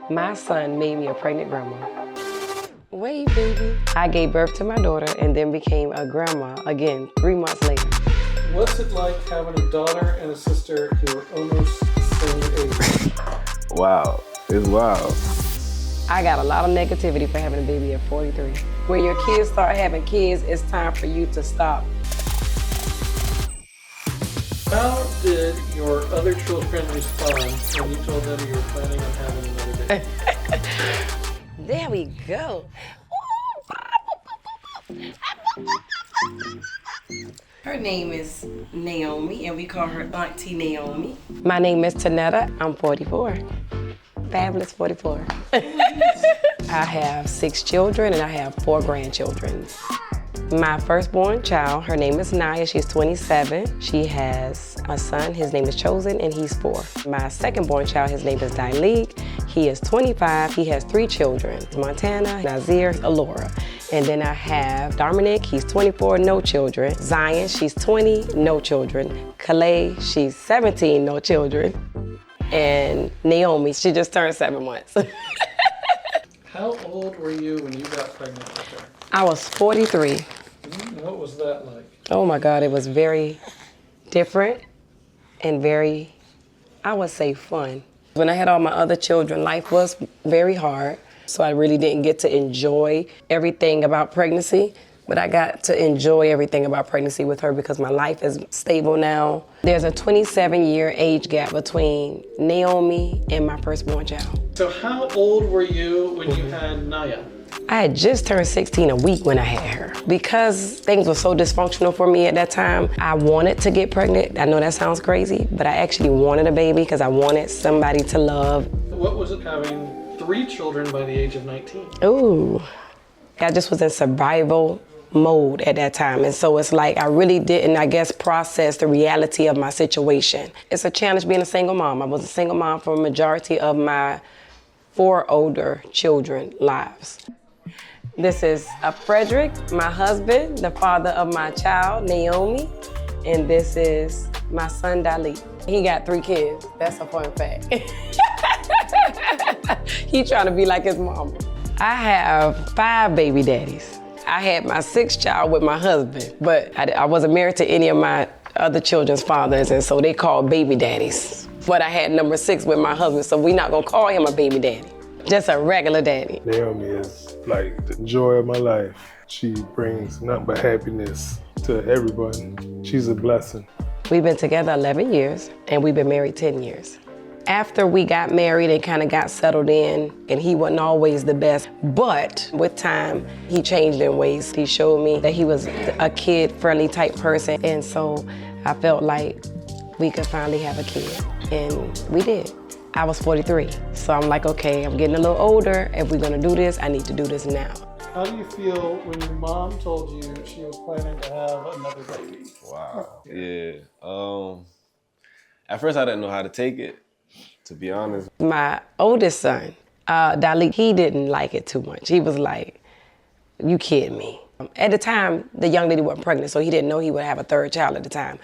My son made me a pregnant grandma. Wait, baby. I gave birth to my daughter and then became a grandma again 3 months later. What's it like having a daughter and a sister who are almost the same age? Wow, it's wild. I got a lot of negativity for having a baby at 43. When your kids start having kids, it's time for you to stop. How did your other children respond when you told them you were planning on having another baby? There we go. Her name is Naomi, and we call her Auntie Naomi. My name is Tanetta. I'm 44. Fabulous 44. I have 6 children, and I have 4 grandchildren. My firstborn child, her name is Naya, she's 27. She has a son, his name is Chosen, and he's 4. My secondborn child, his name is Dyleek. He is 25, he has 3 children, Montana, Nazir, Alora. And then I have Dominic, he's 24, no children. Zion, she's 20, no children. Calais, she's 17, no children. And Naomi, she just turned 7 months. How old were you when you got pregnant with her? I was 43. What was that like? Oh my God, it was very different and very, I would say, fun. When I had all my other children, life was very hard, so I really didn't get to enjoy everything about pregnancy, but I got to enjoy everything about pregnancy with her because my life is stable now. There's a 27-year age gap between Naomi and my firstborn child. So how old were you when you had Naya? I had just turned 16 a week when I had her. Because things were so dysfunctional for me at that time, I wanted to get pregnant. I know that sounds crazy, but I actually wanted a baby because I wanted somebody to love. What was it having 3 children by the age of 19? Ooh, I just was in survival mode at that time. And so it's like I really didn't, I guess, process the reality of my situation. It's a challenge being a single mom. I was a single mom for a majority of my 4 older children lives. This is Frederick, my husband, the father of my child, Naomi, and this is my son, Dali. He got 3 kids. That's a fun fact. He trying to be like his mama. I have 5 baby daddies. I had my 6th child with my husband, but I wasn't married to any of my other children's fathers, and so they called baby daddies. But I had number 6 with my husband, so we're not gonna call him a baby daddy. Just a regular daddy. Naomi is like the joy of my life. She brings nothing but happiness to everybody. She's a blessing. We've been together 11 years and we've been married 10 years. After we got married and kind of got settled in, and he wasn't always the best, but with time, he changed in ways. He showed me that he was a kid-friendly type person, and so I felt like we could finally have a kid, and we did. I was 43, so I'm like, okay, I'm getting a little older. If we're gonna do this, I need to do this now. How do you feel when your mom told you she was planning to have another baby? Wow. Yeah. At first, I didn't know how to take it, to be honest. My oldest son, Dali, he didn't like it too much. He was like, you kidding me. At the time, the young lady wasn't pregnant, so he didn't know he would have a 3rd child at the time.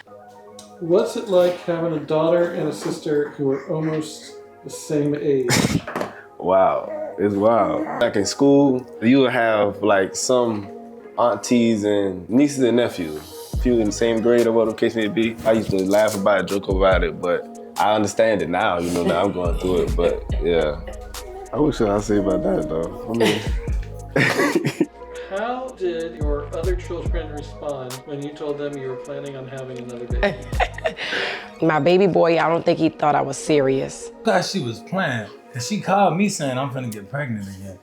What's it like having a daughter and a sister who are almost the same age? Wow, it's wild. Back in school, you would have like some aunties and nieces and nephews. If you in the same grade or whatever the case may be, I used to laugh about it, joke about it, but I understand it now, you know, now I'm going through it, but yeah. I wish I'd say about that though. I mean. How did your other children respond when you told them you were planning on having another baby? My baby boy, I don't think he thought I was serious. I thought she was playing, and she called me saying I'm finna get pregnant again,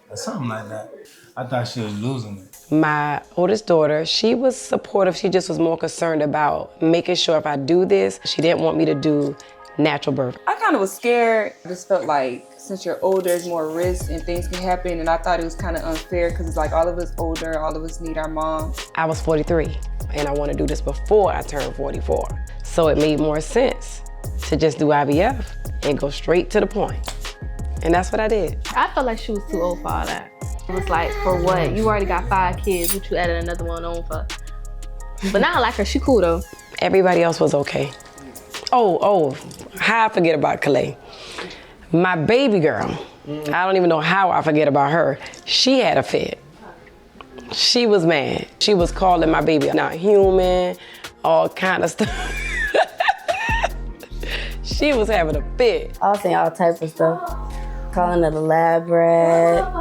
or something like that. I thought she was losing it. My oldest daughter, she was supportive. She just was more concerned about making sure if I do this, she didn't want me to do natural birth. I kind of was scared. I just felt like since you're older, there's more risk and things can happen. And I thought it was kind of unfair because it's like all of us older, all of us need our mom. I was 43 and I want to do this before I turned 44. So it made more sense to just do IVF and go straight to the point. And that's what I did. I felt like she was too old for all that. It was like, for what? You already got 5 kids, what you added another one on for? But now I like her, she cool though. Everybody else was okay. Oh, how I forget about Calais. My baby girl, I don't even know how I forget about her. She had a fit. She was mad. She was calling my baby not human, all kind of stuff. She was having a fit. I was saying all types of stuff. Calling it a lab rat.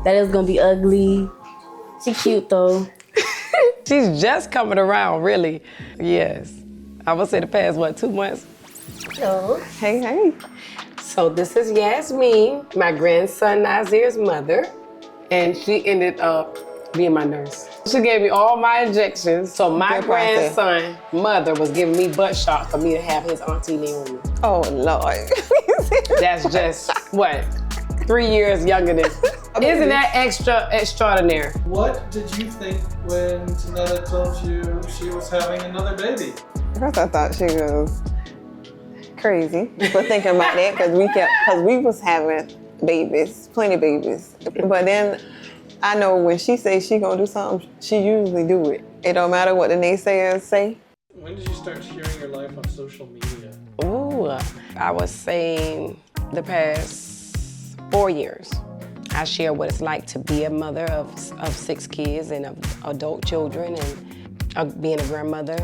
That it was gonna be ugly. She cute though. She's just coming around, really. Yes. I would say the past, 2 months? Hello. Hey, hey. So this is Yasmin, my grandson Nazir's mother, and she ended up being my nurse. She gave me all my injections. So my grandson mother was giving me butt shots for me to have his auntie Naomi. Oh, Lord. That's just, 3 years younger than. Isn't that extraordinary? What did you think when Tanetta told you she was having another baby? First I thought she was crazy for thinking about that because we was having babies, plenty of babies. But then I know when she says she gonna do something, she usually do it. It don't matter what the naysayers say. When did you start sharing your life on social media? Ooh, I was saying the past 4 years. I share what it's like to be a mother of 6 kids and of adult children and being a grandmother.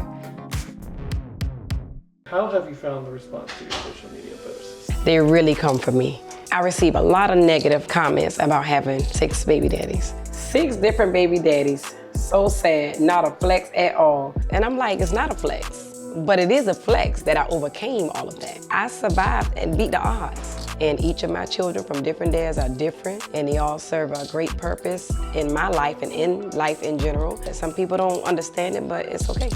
How have you found the response to your social media posts? They really come from me. I receive a lot of negative comments about having 6 baby daddies. 6 different baby daddies. So sad, not a flex at all. And I'm like, it's not a flex. But it is a flex that I overcame all of that. I survived and beat the odds. And each of my children from different dads are different, and they all serve a great purpose in my life and in life in general. Some people don't understand it, but it's okay.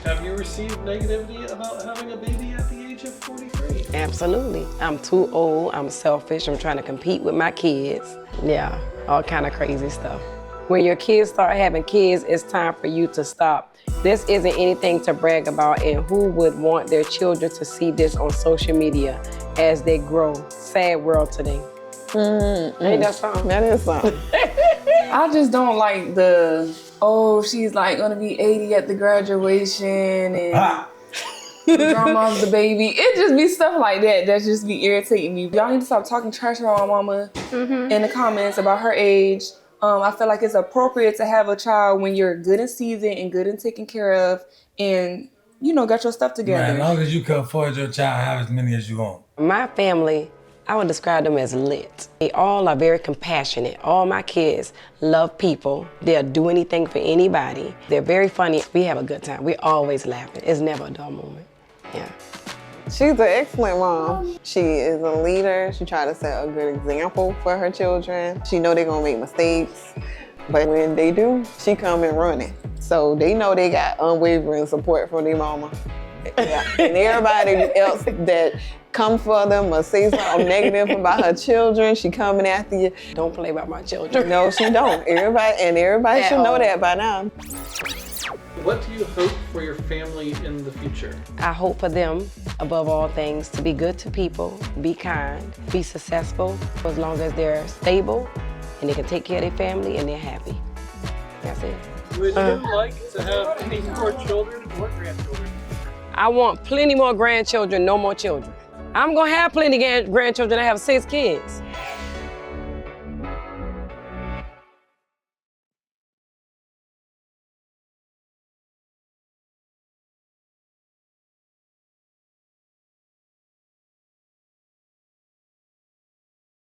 Have you received negativity about having a baby at the age of 43? Absolutely. I'm too old, I'm selfish, I'm trying to compete with my kids. Yeah, all kind of crazy stuff. When your kids start having kids, it's time for you to stop. This isn't anything to brag about, and who would want their children to see this on social media as they grow? Sad world today. Ain't that something? That is something. I just don't like she's like gonna be 80 at the graduation and the drama of the baby. It just be stuff like that just be irritating me. Y'all need to stop talking trash about my mama in the comments about her age. I feel like it's appropriate to have a child when you're good in season and good and taken care of and, got your stuff together. Man, as long as you can afford your child, have as many as you want. My family, I would describe them as lit. They all are very compassionate. All my kids love people. They'll do anything for anybody. They're very funny. We have a good time. We're always laughing. It's never a dull moment. Yeah. She's an excellent mom. She is a leader. She tries to set a good example for her children. She know they're gonna make mistakes, but when they do, she come and run it. So they know they got unwavering support from their mama. Yeah. And everybody else that come for them or say something negative about her children, she coming after you. Don't play about my children. No, she don't. Everybody should know that by now. What do you hope for your family in the future? I hope for them, above all things, to be good to people, be kind, be successful, for as long as they're stable and they can take care of their family and they're happy. That's it. Would you like to have any more children or grandchildren? I want plenty more grandchildren, no more children. I'm gonna have plenty of grandchildren. I have 6 kids.